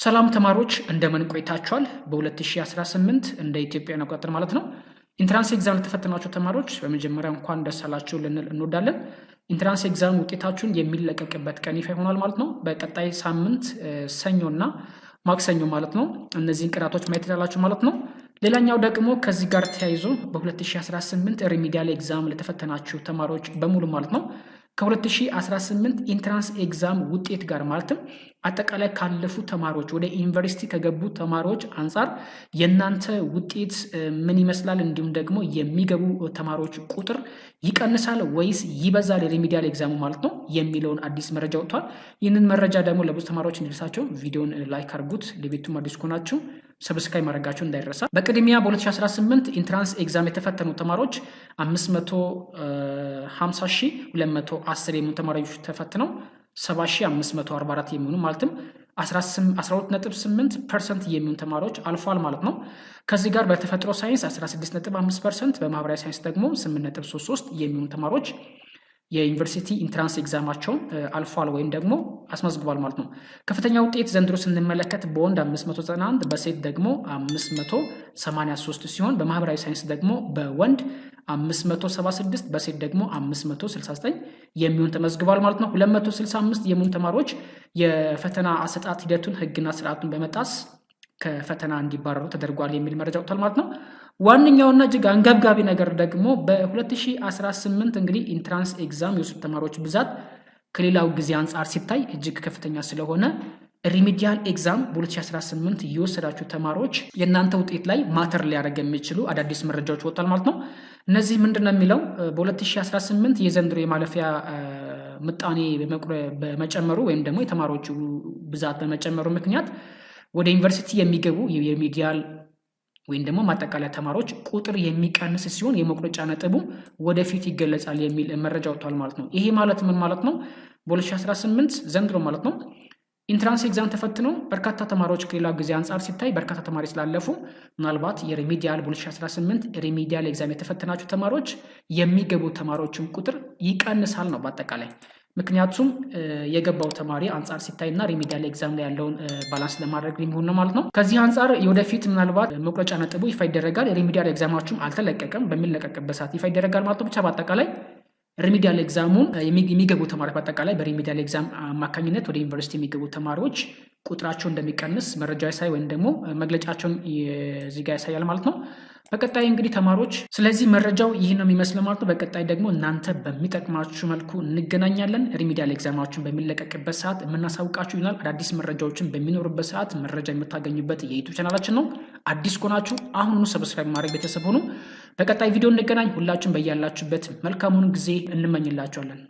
ሰላም ተማሪዎች እንደምን ቆይታችኋል? በ2018 እንደ ኢትዮጵያን አቆጣጠር ማለት ነው ኢንትራንስ ኤግዛም ለተፈተናችሁ ተማሪዎች በመጀመሪያ እንኳን ደስ አላችሁ ልንል እንወዳለን። ኢንትራንስ ኤግዛም ውጤታችሁን የሚለቀቅበት ቀን ይፋ ይሆናል ማለት ነው። በቀጣይ ሳምንት ሰኞና ማክሰኞ ማለት ነው። እነዚህን ቀናቶች ማየት ትችላላችሁ ማለት ነው። ሌላኛው ደግሞ ከዚህ ጋር ተያይዞ በ2018 ሪሚዲያል ኤግዛም ለተፈተናችሁ ተማሪዎች በሙሉ ማለት ነው ከ2018 ኢንትራንስ ኤግዛም ውጤት ጋር ማለትም አጠቃላይ ካለፉ ተማሪዎች ወደ ዩኒቨርሲቲ ከገቡ ተማሪዎች አንጻር የናንተ ውጤት ምን ይመስላል፣ እንዲሁም ደግሞ የሚገቡ ተማሪዎች ቁጥር ይቀንሳል ወይስ ይበዛል ሪሚዲያል ኤግዛሙ ማለት ነው የሚለውን አዲስ መረጃ ወጥቷል። ይህንን መረጃ ደግሞ ለብዙ ተማሪዎች እንዲደርሳቸው ቪዲዮን ላይክ አድርጉት። ለቤቱም አዲስ ከሆናችሁ ሰብስክራይብ ማድረጋችሁ እንዳይረሳ። በቅድሚያ በ2018 ኢንትራንስ ኤግዛም የተፈተኑ ተማሪዎች 550210 የሚሆኑ ተማሪዎች ተፈትነው 7544 የሚሆኑ ማለትም 12.8% የሚሆኑ ተማሪዎች አልፏል ማለት ነው። ከዚህ ጋር በተፈጥሮ ሳይንስ 16.5%፣ በማህበራዊ ሳይንስ ደግሞ 8.33 የሚሆኑ ተማሪዎች የዩኒቨርሲቲ ኢንትራንስ ኤግዛማቸውን አልፏል ወይም ደግሞ አስመዝግቧል ማለት ነው። ከፍተኛ ውጤት ዘንድሮ ስንመለከት በወንድ 591 በሴት ደግሞ 583 ሲሆን በማህበራዊ ሳይንስ ደግሞ በወንድ 576 በሴት ደግሞ 569 የሚሆን ተመዝግቧል ማለት ነው። 265 የሚሆኑ ተማሪዎች የፈተና አሰጣጥ ሂደቱን ህግና ስርዓቱን በመጣስ ከፈተና እንዲባረሩ ተደርጓል የሚል መረጃ ወጥቷል ማለት ነው። ዋነኛውና እጅግ አንገብጋቢ ነገር ደግሞ በ2018 እንግዲህ ኢንትራንስ ኤግዛም የወሰዱ ተማሪዎች ብዛት ከሌላው ጊዜ አንጻር ሲታይ እጅግ ከፍተኛ ስለሆነ ሪሚዲያል ኤግዛም በ2018 የወሰዳችሁ ተማሪዎች የእናንተ ውጤት ላይ ማተር ሊያደርግ የሚችሉ አዳዲስ መረጃዎች ወጥቷል ማለት ነው። እነዚህ ምንድነው የሚለው በ2018 የዘንድሮ የማለፊያ ምጣኔ በመጨመሩ ወይም ደግሞ የተማሪዎቹ ብዛት በመጨመሩ ምክንያት ወደ ዩኒቨርሲቲ የሚገቡ የሪሚዲያል ወይም ደግሞ ማጠቃለያ ተማሪዎች ቁጥር የሚቀንስ ሲሆን የመቁረጫ ነጥቡ ወደፊት ይገለጻል የሚል መረጃ ወጥቷል ማለት ነው። ይሄ ማለት ምን ማለት ነው? በ2018 ዘንድሮ ማለት ነው ኢንትራንስ ኤግዛም ተፈትነው በርካታ ተማሪዎች ከሌላው ጊዜ አንጻር ሲታይ በርካታ ተማሪ ስላለፉ ምናልባት የሪሚዲያል በ2018 ሪሚዲያል ኤግዛም የተፈተናችሁ ተማሪዎች የሚገቡ ተማሪዎችን ቁጥር ይቀንሳል ነው በአጠቃላይ። ምክንያቱም የገባው ተማሪ አንጻር ሲታይና ሪሚዲያል ኤግዛም ላይ ያለውን ባላንስ ለማድረግ የሚሆን ነው ማለት ነው። ከዚህ አንጻር የወደፊት ምናልባት መቁረጫ ነጥቡ ይፋ ይደረጋል። ሪሚዲያል ኤግዛማችሁም አልተለቀቀም፣ በሚለቀቅበት ሰዓት ይፋ ይደረጋል ማለት ነው። ብቻ በአጠቃላይ ሪሚዲያል ኤግዛሙን የሚገቡ ተማሪዎች በአጠቃላይ በሪሚዲያል ኤግዛም አማካኝነት ወደ ዩኒቨርሲቲ የሚገቡ ተማሪዎች ቁጥራቸው እንደሚቀንስ መረጃ ያሳይ ወይም ደግሞ መግለጫቸውን እዚህ ጋር ያሳያል ማለት ነው። በቀጣይ እንግዲህ ተማሪዎች ስለዚህ መረጃው ይህ ነው የሚመስለው ማለት ነው። በቀጣይ ደግሞ እናንተ በሚጠቅማችሁ መልኩ እንገናኛለን። ሪሚዲያል ኤግዛማችሁን በሚለቀቅበት ሰዓት የምናሳውቃችሁ ይሆናል። አዳዲስ መረጃዎችን በሚኖርበት ሰዓት መረጃ የምታገኙበት የዩቲዩብ ቻናላችን ነው። አዲስ ከሆናችሁ አሁኑኑ ሰብስክራይብ ማድረግ ቤተሰብ ሁኑ። በቀጣይ ቪዲዮ እንገናኝ። ሁላችሁም በያላችሁበት መልካሙን ጊዜ እንመኝላችኋለን።